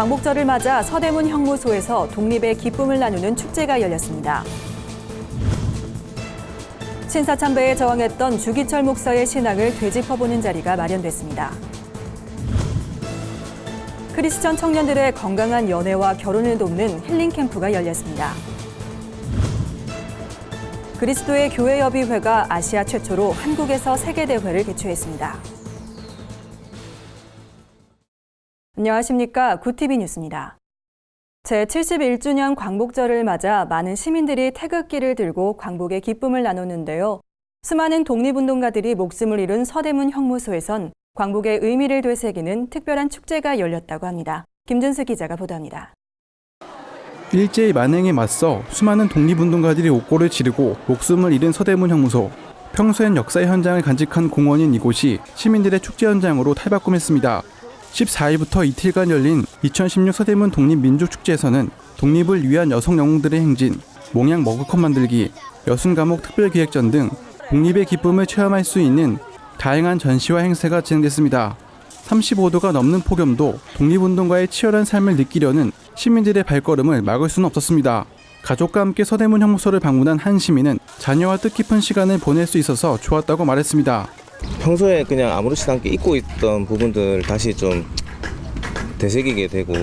광복절을 맞아 서대문 형무소에서 독립의 기쁨을 나누는 축제가 열렸습니다. 신사참배에 저항했던 주기철 목사의 신앙을 되짚어보는 자리가 마련됐습니다. 크리스천 청년들의 건강한 연애와 결혼을 돕는 힐링 캠프가 열렸습니다. 그리스도의 교회협의회가 아시아 최초로 한국에서 세계대회를 개최했습니다. 안녕하십니까. 구티비 뉴스입니다. 제71주년 광복절을 맞아 많은 시민들이 태극기를 들고 광복의 기쁨을 나눴는데요. 수많은 독립운동가들이 목숨을 잃은 서대문 형무소에선 광복의 의미를 되새기는 특별한 축제가 열렸다고 합니다. 김준수 기자가 보도합니다. 일제의 만행에 맞서 수많은 독립운동가들이 옥고를 치르고 목숨을 잃은 서대문 형무소. 평소엔 역사의 현장을 간직한 공원인 이곳이 시민들의 축제 현장으로 탈바꿈했습니다. 14일부터 이틀간 열린 2016 서대문 독립민족축제에서는 독립을 위한 여성 영웅들의 행진, 몽양 머그컵 만들기, 여순과목 특별기획전 등 독립의 기쁨을 체험할 수 있는 다양한 전시와 행사가 진행됐습니다. 35도가 넘는 폭염도 독립운동가의 치열한 삶을 느끼려는 시민들의 발걸음을 막을 수는 없었습니다. 가족과 함께 서대문 형무소를 방문한 한 시민은 자녀와 뜻깊은 시간을 보낼 수 있어서 좋았다고 말했습니다. 평소에 그냥 아무렇지도 않게 잊고 있던 부분들을 다시 좀 되새기게 되고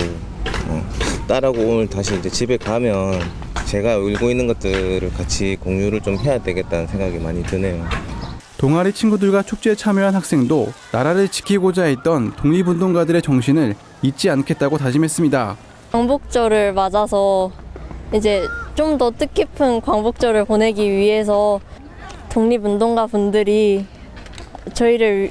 딸하고 오늘 다시 이제 집에 가면 제가 울고 있는 것들을 같이 공유를 좀 해야 되겠다는 생각이 많이 드네요. 동아리 친구들과 축제에 참여한 학생도 나라를 지키고자 했던 독립운동가들의 정신을 잊지 않겠다고 다짐했습니다. 광복절을 맞아서 이제 좀 더 뜻깊은 광복절을 보내기 위해서 독립운동가 분들이 저희를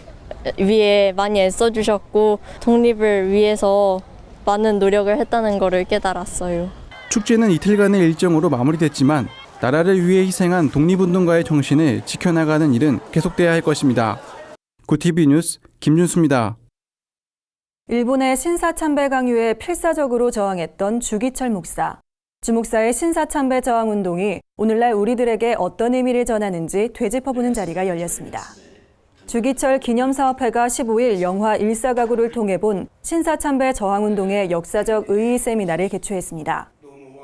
위해 많이 애써주셨고 독립을 위해서 많은 노력을 했다는 것을 깨달았어요. 축제는 이틀간의 일정으로 마무리됐지만 나라를 위해 희생한 독립운동가의 정신을 지켜나가는 일은 계속돼야 할 것입니다. 구티비 뉴스 김준수입니다. 일본의 신사참배 강요에 필사적으로 저항했던 주기철 목사. 주 목사의 신사참배 저항 운동이 오늘날 우리들에게 어떤 의미를 전하는지 되짚어보는 자리가 열렸습니다. 주기철 기념사업회가 15일 영화 일사가구를 통해 본 신사참배 저항운동의 역사적 의의 세미나를 개최했습니다.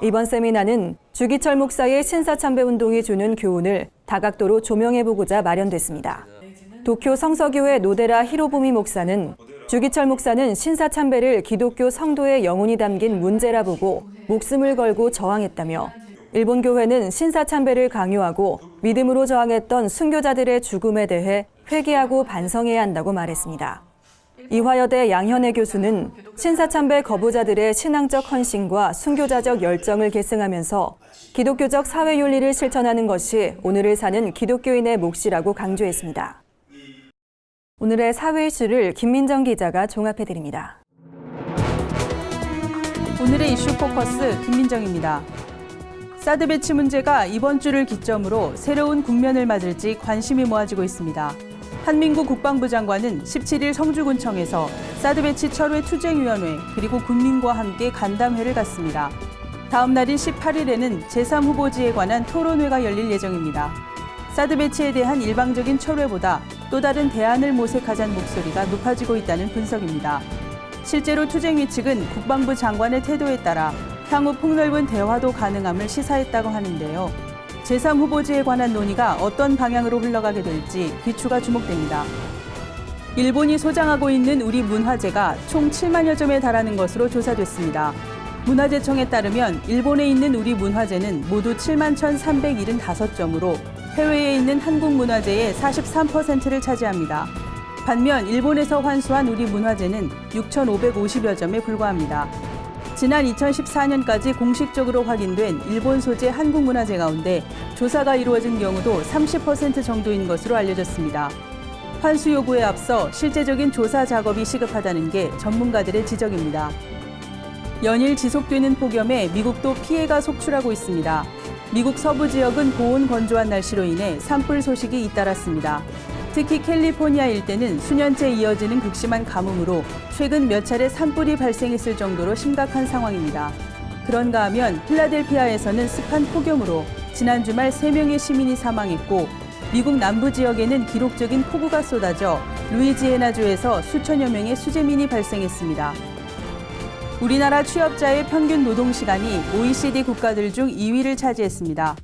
이번 세미나는 주기철 목사의 신사참배 운동이 주는 교훈을 다각도로 조명해보고자 마련됐습니다. 도쿄 성서교회 노데라 히로부미 목사는 주기철 목사는 신사참배를 기독교 성도의 영혼이 담긴 문제라 보고 목숨을 걸고 저항했다며 일본 교회는 신사참배를 강요하고 믿음으로 저항했던 순교자들의 죽음에 대해 회개하고 반성해야 한다고 말했습니다. 이화여대 양현애 교수는 신사참배 거부자들의 신앙적 헌신과 순교자적 열정을 계승하면서 기독교적 사회윤리를 실천하는 것이 오늘을 사는 기독교인의 몫이라고 강조했습니다. 오늘의 사회 이슈를 김민정 기자가 종합해드립니다. 오늘의 이슈 포커스 김민정입니다. 사드 배치 문제가 이번 주를 기점으로 새로운 국면을 맞을지 관심이 모아지고 있습니다. 한민구 국방부 장관은 17일 성주군청에서 사드 배치 철회 투쟁위원회 그리고 국민과 함께 간담회를 갖습니다. 다음 날인 18일에는 제3후보지에 관한 토론회가 열릴 예정입니다. 사드 배치에 대한 일방적인 철회보다 또 다른 대안을 모색하자는 목소리가 높아지고 있다는 분석입니다. 실제로 투쟁위 측은 국방부 장관의 태도에 따라 향후 폭넓은 대화도 가능함을 시사했다고 하는데요. 제3후보지에 관한 논의가 어떤 방향으로 흘러가게 될지 귀추가 주목됩니다. 일본이 소장하고 있는 우리 문화재가 총 7만여 점에 달하는 것으로 조사됐습니다. 문화재청에 따르면 일본에 있는 우리 문화재는 모두 7만 1,375점으로 해외에 있는 한국 문화재의 43%를 차지합니다. 반면 일본에서 환수한 우리 문화재는 6,550여 점에 불과합니다. 지난 2014년까지 공식적으로 확인된 일본 소재 한국 문화재 가운데 조사가 이루어진 경우도 30% 정도인 것으로 알려졌습니다. 환수 요구에 앞서 실제적인 조사 작업이 시급하다는 게 전문가들의 지적입니다. 연일 지속되는 폭염에 미국도 피해가 속출하고 있습니다. 미국 서부 지역은 고온 건조한 날씨로 인해 산불 소식이 잇따랐습니다. 특히 캘리포니아 일대는 수년째 이어지는 극심한 가뭄으로 최근 몇 차례 산불이 발생했을 정도로 심각한 상황입니다. 그런가 하면 필라델피아에서는 습한 폭염으로 지난 주말 3명의 시민이 사망했고 미국 남부 지역에는 기록적인 폭우가 쏟아져 루이지애나주에서 수천여 명의 수재민이 발생했습니다. 우리나라 취업자의 평균 노동시간이 OECD 국가들 중 2위를 차지했습니다.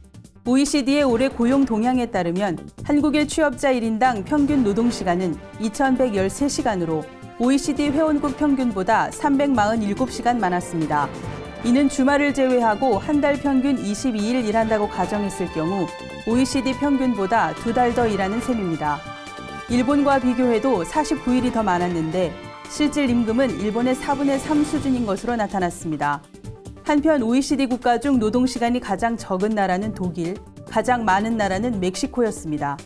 OECD의 올해 고용 동향에 따르면 한국의 취업자 1인당 평균 노동시간은 2,113시간으로 OECD 회원국 평균보다 347시간 많았습니다. 이는 주말을 제외하고 한 달 평균 22일 일한다고 가정했을 경우 OECD 평균보다 2달 더 일하는 셈입니다. 일본과 비교해도 49일이 더 많았는데 실질 임금은 일본의 4분의 3 수준인 것으로 나타났습니다. 한편 OECD 국가 중 노동시간이 가장 적은 나라는 독일, 가장 많은 나라는 멕시코였습니다.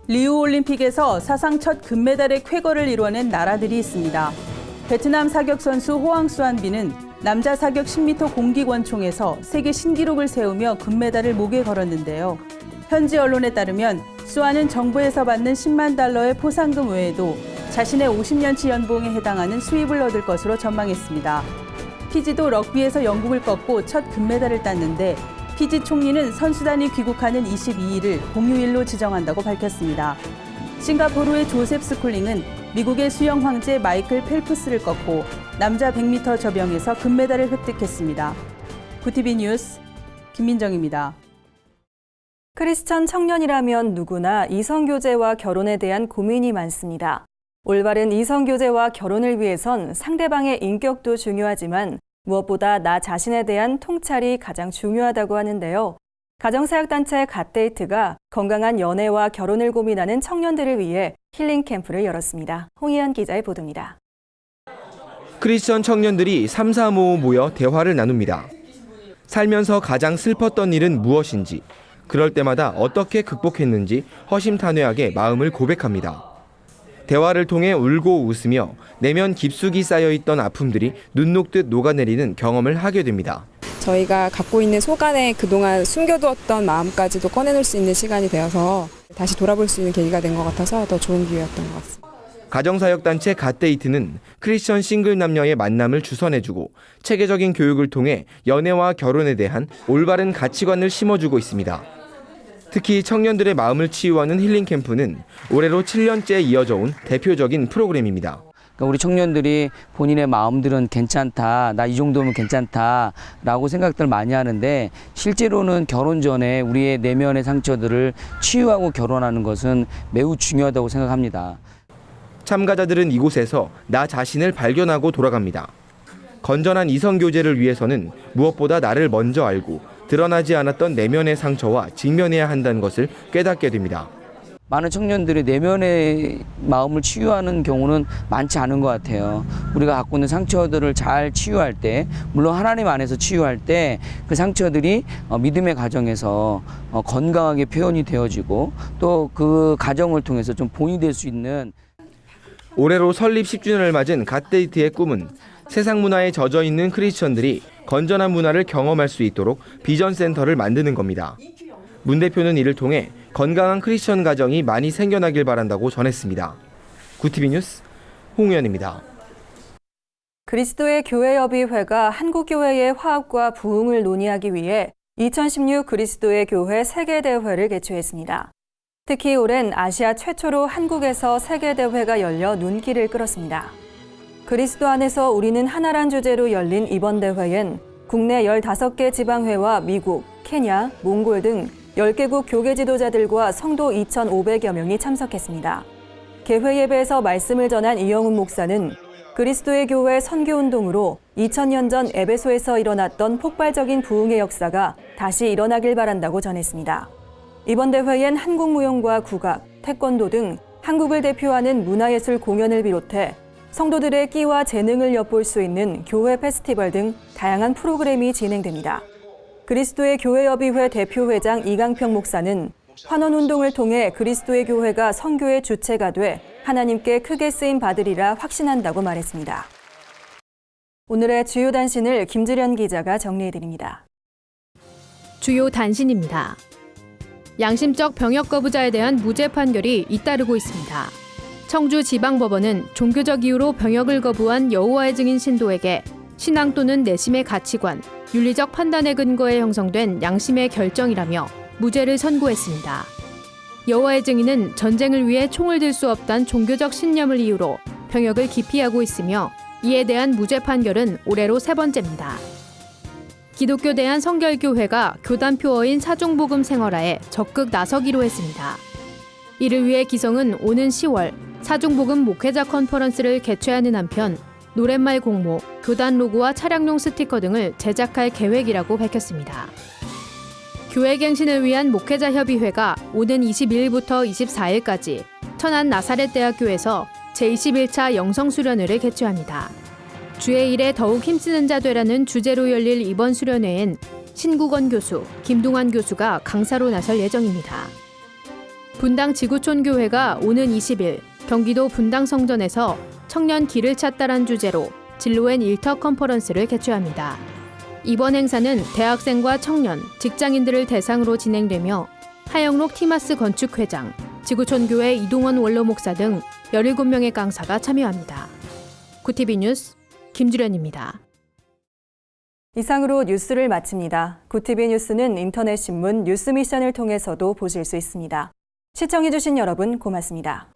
리우올림픽에서 사상 첫 금메달의 쾌거를 이뤄낸 나라들이 있습니다. 베트남 사격 선수 호앙 수안비는 남자 사격 10m 공기권총에서 세계 신기록을 세우며 금메달을 목에 걸었는데요. 현지 언론에 따르면 수안은 정부에서 받는 10만 달러의 포상금 외에도 자신의 50년치 연봉에 해당하는 수입을 얻을 것으로 전망했습니다. 피지도 럭비에서 영국을 꺾고 첫 금메달을 땄는데 피지 총리는 선수단이 귀국하는 22일을 공휴일로 지정한다고 밝혔습니다. 싱가포르의 조셉 스쿨링은 미국의 수영 황제 마이클 펠프스를 꺾고 남자 100m 저병에서 금메달을 획득했습니다. 구티비 뉴스 김민정입니다. 크리스천 청년이라면 누구나 이성교제와 결혼에 대한 고민이 많습니다. 올바른 이성교제와 결혼을 위해선 상대방의 인격도 중요하지만 무엇보다 나 자신에 대한 통찰이 가장 중요하다고 하는데요. 가정사역단체 갓데이트가 건강한 연애와 결혼을 고민하는 청년들을 위해 힐링 캠프를 열었습니다. 홍희연 기자의 보도입니다. 크리스천 청년들이 3-4-5 모여 대화를 나눕니다. 살면서 가장 슬펐던 일은 무엇인지, 그럴 때마다 어떻게 극복했는지 허심탄회하게 마음을 고백합니다. 대화를 통해 울고 웃으며 내면 깊숙이 쌓여있던 아픔들이 눈 녹듯 녹아내리는 경험을 하게 됩니다. 저희가 갖고 있는 속안에 그동안 숨겨두었던 마음까지도 꺼내놓을 수 있는 시간이 되어서 다시 돌아볼 수 있는 계기가 된 것 같아서 더 좋은 기회였던 것 같습니다. 가정사역단체 갓데이트는 크리스천 싱글 남녀의 만남을 주선해주고 체계적인 교육을 통해 연애와 결혼에 대한 올바른 가치관을 심어주고 있습니다. 특히 청년들의 마음을 치유하는 힐링 캠프는 올해로 7년째 이어져 온 대표적인 프로그램입니다. 우리 청년들이 본인의 마음들은 괜찮다, 나 이 정도면 괜찮다라고 생각들 많이 하는데 실제로는 결혼 전에 우리의 내면의 상처들을 치유하고 결혼하는 것은 매우 중요하다고 생각합니다. 참가자들은 이곳에서 나 자신을 발견하고 돌아갑니다. 건전한 이성교제를 위해서는 무엇보다 나를 먼저 알고 드러나지 않았던 내면의 상처와 직면해야 한다는 것을 깨닫게 됩니다. 많은 청년들이 내면의 마음을 치유하는 경우는 많지 않은 것 같아요. 우리가 갖고 있는 상처들을 잘 치유할 때, 물론 하나님 안에서 치유할 때 그 상처들이 믿음의 가정에서 건강하게 표현이 되어지고 또 그 가정을 통해서 좀 본이 될 수 있는. 올해로 설립 10주년을 맞은 갓데이트의 꿈은 세상 문화에 젖어 있는 크리스천들이 건전한 문화를 경험할 수 있도록 비전 센터를 만드는 겁니다. 문 대표는 이를 통해 건강한 크리스천 가정이 많이 생겨나길 바란다고 전했습니다. 구티비 뉴스 홍우연입니다. 그리스도의 교회협의회가 한국교회의 화합과 부흥을 논의하기 위해 2016 그리스도의 교회 세계대회를 개최했습니다. 특히 올해는 아시아 최초로 한국에서 세계대회가 열려 눈길을 끌었습니다. 그리스도 안에서 우리는 하나란 주제로 열린 이번 대회엔 국내 15개 지방회와 미국, 케냐, 몽골 등 10개국 교계 지도자들과 성도 2,500여 명이 참석했습니다. 개회 예배에서 말씀을 전한 이영훈 목사는 그리스도의 교회 선교운동으로 2000년 전 에베소에서 일어났던 폭발적인 부흥의 역사가 다시 일어나길 바란다고 전했습니다. 이번 대회엔 한국무용과 국악, 태권도 등 한국을 대표하는 문화예술 공연을 비롯해 성도들의 끼와 재능을 엿볼 수 있는 교회 페스티벌 등 다양한 프로그램이 진행됩니다. 그리스도의 교회협의회 대표회장 이강평 목사는 환원운동을 통해 그리스도의 교회가 선교의 주체가 돼 하나님께 크게 쓰임 받으리라 확신한다고 말했습니다. 오늘의 주요 단신을 김주련 기자가 정리해드립니다. 주요 단신입니다. 양심적 병역 거부자에 대한 무죄 판결이 잇따르고 있습니다. 청주지방법원은 종교적 이유로 병역을 거부한 여호와의 증인 신도에게 신앙 또는 내심의 가치관, 윤리적 판단의 근거에 형성된 양심의 결정이라며 무죄를 선고했습니다. 여호와의 증인은 전쟁을 위해 총을 들 수 없다는 종교적 신념을 이유로 병역을 기피하고 있으며 이에 대한 무죄 판결은 올해로 3번째입니다. 기독교 대한성결교회가 교단표어인 사중복음 생활화에 적극 나서기로 했습니다. 이를 위해 기성은 오는 10월 사중복음 목회자 컨퍼런스를 개최하는 한편 노랫말 공모, 교단 로고와 차량용 스티커 등을 제작할 계획이라고 밝혔습니다. 교회 갱신을 위한 목회자협의회가 오는 22일부터 24일까지 천안 나사렛대학교에서 제21차 영성수련회를 개최합니다. 주의 일에 더욱 힘쓰는 자 되라는 주제로 열릴 이번 수련회엔 신국원 교수, 김동환 교수가 강사로 나설 예정입니다. 분당 지구촌교회가 오는 20일 경기도 분당 성전에서 청년 길을 찾다란 주제로 진로엔 일터 컨퍼런스를 개최합니다. 이번 행사는 대학생과 청년, 직장인들을 대상으로 진행되며 하영록 티마스 건축회장, 지구촌교회 이동원 원로 목사 등 17명의 강사가 참여합니다. 구티비 뉴스 김주련입니다. 이상으로 뉴스를 마칩니다. 구티비 뉴스는 인터넷 신문 뉴스미션을 통해서도 보실 수 있습니다. 시청해주신 여러분 고맙습니다.